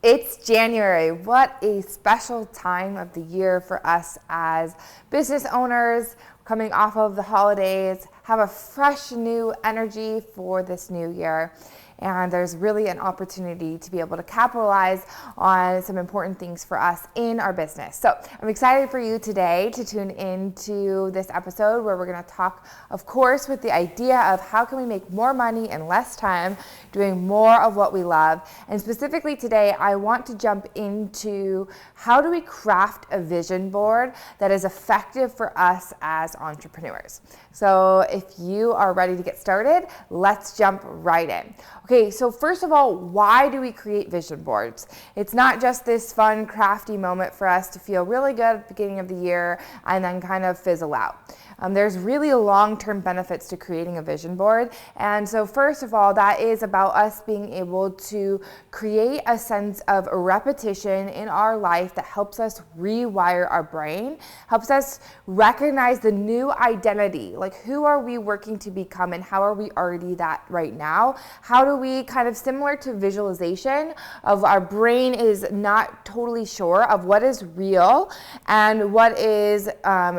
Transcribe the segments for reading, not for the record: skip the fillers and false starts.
It's January. What a special time of the year for us as business owners coming off of the holidays, have a fresh new energy for this new year. And there's really an opportunity to be able to capitalize on some important things for us in our business. So I'm excited for you today to tune into this episode where we're going to talk, of course, with the idea of how can we make more money in less time doing more of what we love. And specifically today, I want to jump into how do we craft a vision board that is effective for us as entrepreneurs. So if you are ready to get started, let's jump right in. Okay, so first of all, why do we create vision boards? It's not just this fun, crafty moment for us to feel really good at the beginning of the year and then kind of fizzle out. There's really long-term benefits to creating a vision board. And so first of all, that is about us being able to create a sense of repetition in our life that helps us rewire our brain, helps us recognize the new identity, like who are we working to become and how are we already that right now? How do we kind of similar to visualization of our brain is not totally sure of what is real and what is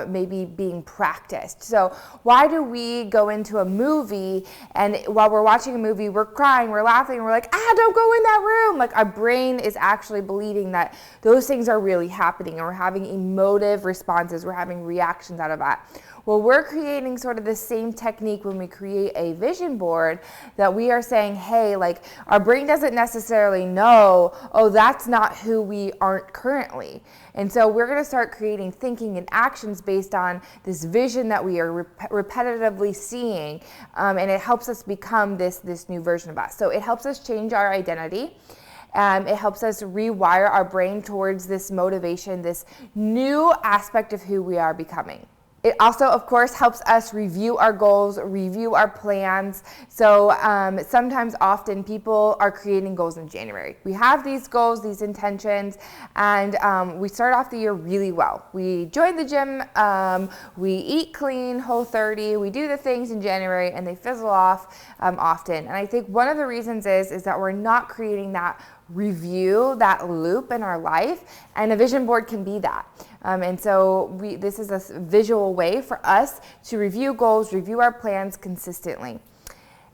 maybe being practiced. So why do we go into a movie and while we're watching a movie, we're crying, we're laughing, we're like, don't go in that room. Like our brain is actually believing that those things are really happening and we're having emotive responses, we're having reactions out of that. Well, we're creating sort of the same technique when we create a vision board that we are saying, hey, like our brain doesn't necessarily know, that's not who we aren't currently. And so we're going to start creating thinking and actions based on this vision that we are repetitively seeing. And it helps us become this new version of us. So it helps us change our identity. It helps us rewire our brain towards this motivation, this new aspect of who we are becoming. It also, of course, helps us review our goals, review our plans. So sometimes, often, people are creating goals in January. We have these goals, these intentions, and we start off the year really well. We join the gym, we eat clean, Whole30, we do the things in January, and they fizzle off often. And I think one of the reasons is that we're not creating that review, that loop in our life, and a vision board can be that. And so this is a visual way for us to review goals, review our plans consistently.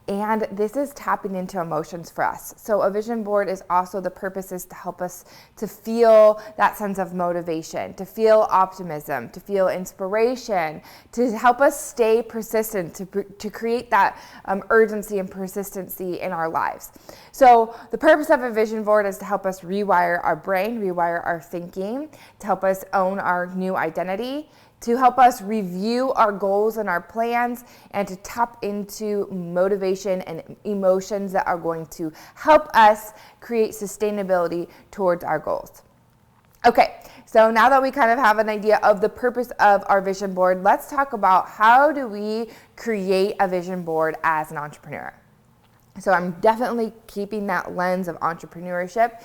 And this is tapping into emotions for us. So a vision board is also the purpose is to help us to feel that sense of motivation, to feel optimism, to feel inspiration, to help us stay persistent, to create that urgency and persistency in our lives. So the purpose of a vision board is to help us rewire our brain, rewire our thinking, to help us own our new identity, to help us review our goals and our plans, and to tap into motivation and emotions that are going to help us create sustainability towards our goals. Okay, so now that we kind of have an idea of the purpose of our vision board, let's talk about how do we create a vision board as an entrepreneur. So I'm definitely keeping that lens of entrepreneurship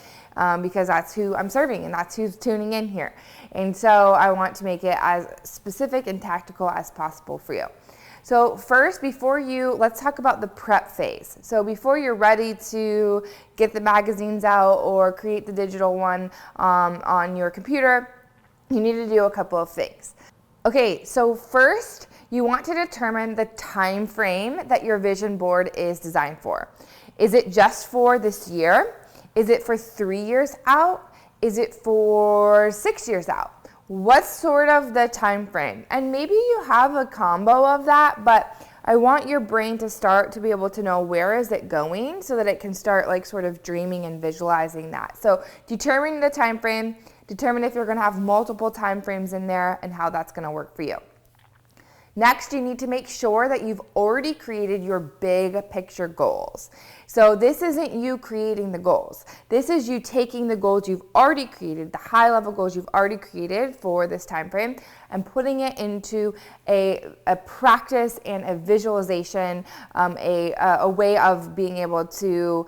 because that's who I'm serving and that's who's tuning in here. And so I want to make it as specific and tactical as possible for you. So first, let's talk about the prep phase. So before you're ready to get the magazines out or create the digital one on your computer, you need to do a couple of things. Okay, so first, you want to determine the time frame that your vision board is designed for. Is it just for this year? Is it for 3 years out? Is it for 6 years out? What's sort of the time frame? And maybe you have a combo of that, but I want your brain to start to be able to know where is it going so that it can start like sort of dreaming and visualizing that. So determine the time frame, determine if you're going to have multiple time frames in there and how that's going to work for you. Next, you need to make sure that you've already created your big picture goals. So this isn't you creating the goals. This is you taking the goals you've already created, the high level goals you've already created for this time frame, and putting it into a practice and a visualization, a way of being able to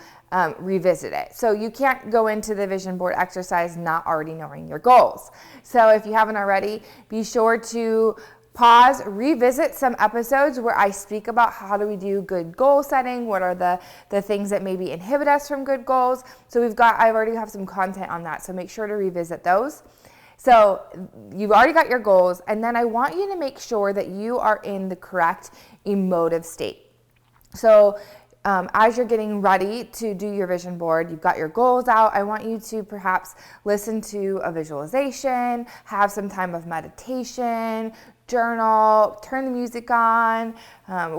revisit it. So you can't go into the vision board exercise not already knowing your goals. So if you haven't already, be sure to pause, revisit some episodes where I speak about how do we do good goal setting, what are the things that maybe inhibit us from good goals. So I already have some content on that, so make sure to revisit those. So you've already got your goals, and then I want you to make sure that you are in the correct emotive state. So as you're getting ready to do your vision board, you've got your goals out, I want you to perhaps listen to a visualization, have some time of meditation, journal, turn the music on,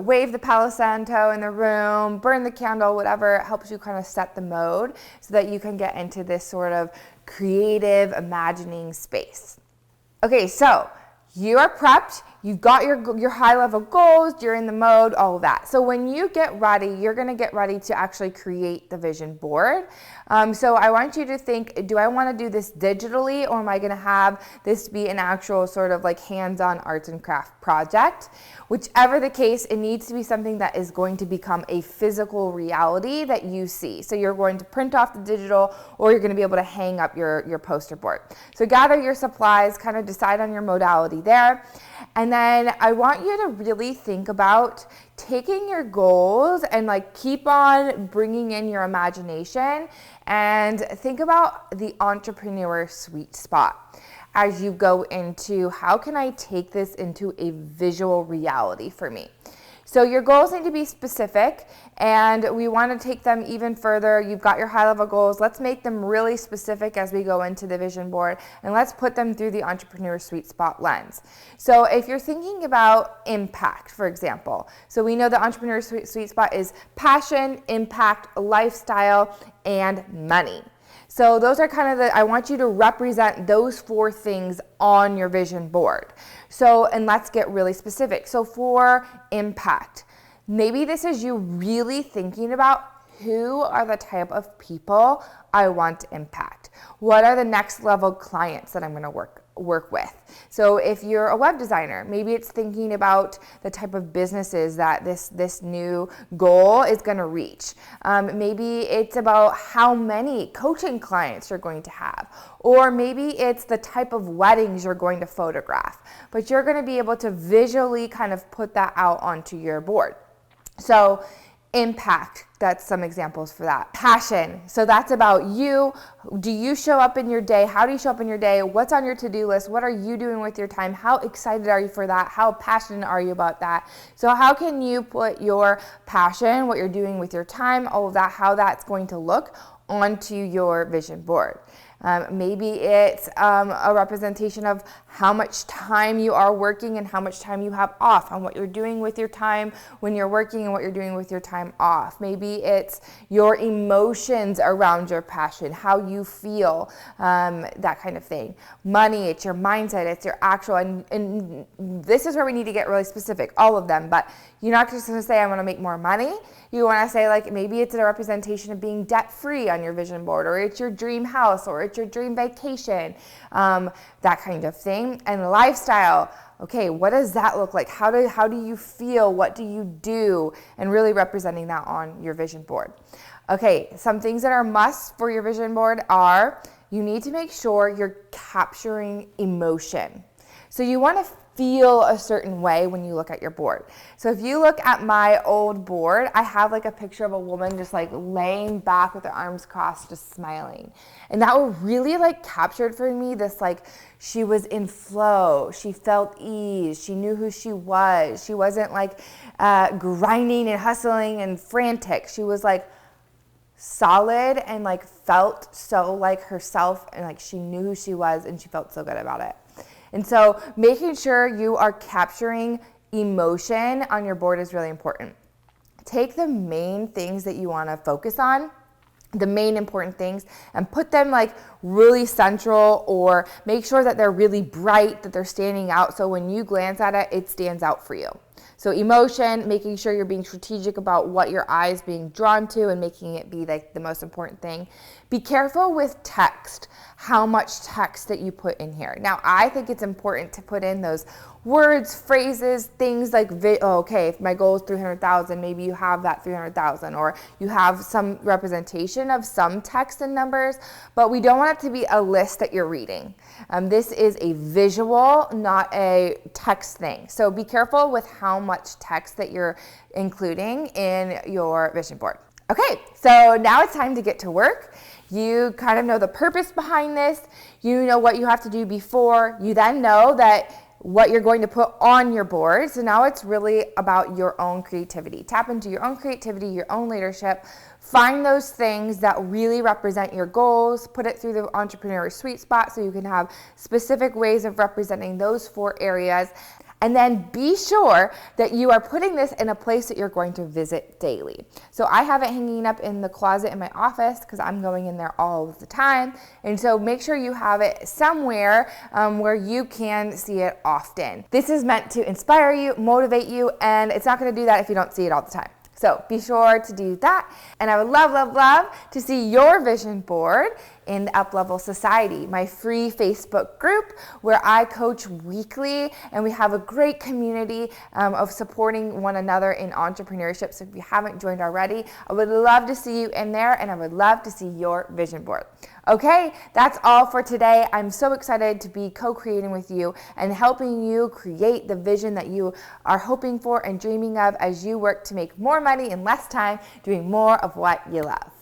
wave the Palo Santo in the room, burn the candle, whatever helps you kind of set the mode so that you can get into this sort of creative imagining space. Okay, so you are prepped, you've got your high level goals, you're in the mode, all of that. So when you get ready, you're gonna get ready to actually create the vision board. So I want you to think, do I wanna do this digitally, or am I gonna have this be an actual sort of like hands-on arts and craft project? Whichever the case, it needs to be something that is going to become a physical reality that you see. So you're going to print off the digital, or you're gonna be able to hang up your poster board. So gather your supplies, kind of decide on your modality there. And then I want you to really think about taking your goals and like keep on bringing in your imagination, and think about the entrepreneur sweet spot as you go into how can I take this into a visual reality for me. So your goals need to be specific, and we want to take them even further. You've got your high level goals. Let's make them really specific as we go into the vision board, and let's put them through the entrepreneur sweet spot lens. So if you're thinking about impact, for example, so we know the entrepreneur sweet spot is passion, impact, lifestyle, and money. So those are kind of I want you to represent those 4 things on your vision board. So, and let's get really specific. So for impact, maybe this is you really thinking about who are the type of people I want to impact. What are the next level clients that I'm going to work with? So if you're a web designer, maybe it's thinking about the type of businesses that this new goal is going to reach. Maybe it's about how many coaching clients you're going to have, or maybe it's the type of weddings you're going to photograph. But you're going to be able to visually kind of put that out onto your board. So impact, that's some examples for that. Passion, so that's about you. Do you show up in your day? How do you show up in your day? What's on your to-do list? What are you doing with your time? How excited are you for that? How passionate are you about that? So how can you put your passion, what you're doing with your time, all of that, how that's going to look onto your vision board? Maybe it's a representation of how much time you are working and how much time you have off, and what you're doing with your time when you're working and what you're doing with your time off. Maybe it's your emotions around your passion, how you feel, that kind of thing. Money, it's your mindset, it's your actual, and this is where we need to get really specific, all of them, but you're not just going to say, I want to make more money. You want to say, like, maybe it's a representation of being debt-free on your vision board, or it's your dream house, or it's your dream vacation, that kind of thing. And lifestyle, okay, what does that look like? How do you feel? What do you do? And really representing that on your vision board. Okay, some things that are musts for your vision board are, you need to make sure you're capturing emotion. So you want to feel a certain way when you look at your board. So if you look at my old board, I have like a picture of a woman just like laying back with her arms crossed, just smiling. And that really like captured for me this, like, she was in flow, she felt ease, she knew who she was. She wasn't like grinding and hustling and frantic. She was like solid and like felt so like herself, and like she knew who she was and she felt so good about it. And so making sure you are capturing emotion on your board is really important. Take the main things that you want to focus on, the main important things, and put them like really central, or make sure that they're really bright, that they're standing out, so when you glance at it, it stands out for you. So emotion, making sure you're being strategic about what your eye is being drawn to and making it be like the most important thing. Be careful with text, how much text that you put in here. Now, I think it's important to put in those words, phrases, things like, okay, if my goal is 300,000, maybe you have that 300,000, or you have some representation of some text and numbers, but we don't want it to be a list that you're reading. This is a visual, not a text thing. So be careful with how much text that you're including in your vision board. Okay, so now it's time to get to work. You kind of know the purpose behind this. You know what you have to do before. You then know that what you're going to put on your board. So now it's really about your own creativity. Tap into your own creativity, your own leadership. Find those things that really represent your goals. Put it through the entrepreneur sweet spot so you can have specific ways of representing those 4 areas. And then be sure that you are putting this in a place that you're going to visit daily. So I have it hanging up in the closet in my office because I'm going in there all of the time. And so make sure you have it somewhere where you can see it often. This is meant to inspire you, motivate you, and it's not going to do that if you don't see it all the time. So be sure to do that. And I would love, love, love to see your vision board in the Uplevel Society, my free Facebook group where I coach weekly, and we have a great community of supporting one another in entrepreneurship. So if you haven't joined already, I would love to see you in there, and I would love to see your vision board. Okay, that's all for today. I'm so excited to be co-creating with you and helping you create the vision that you are hoping for and dreaming of as you work to make more money in less time, doing more of what you love.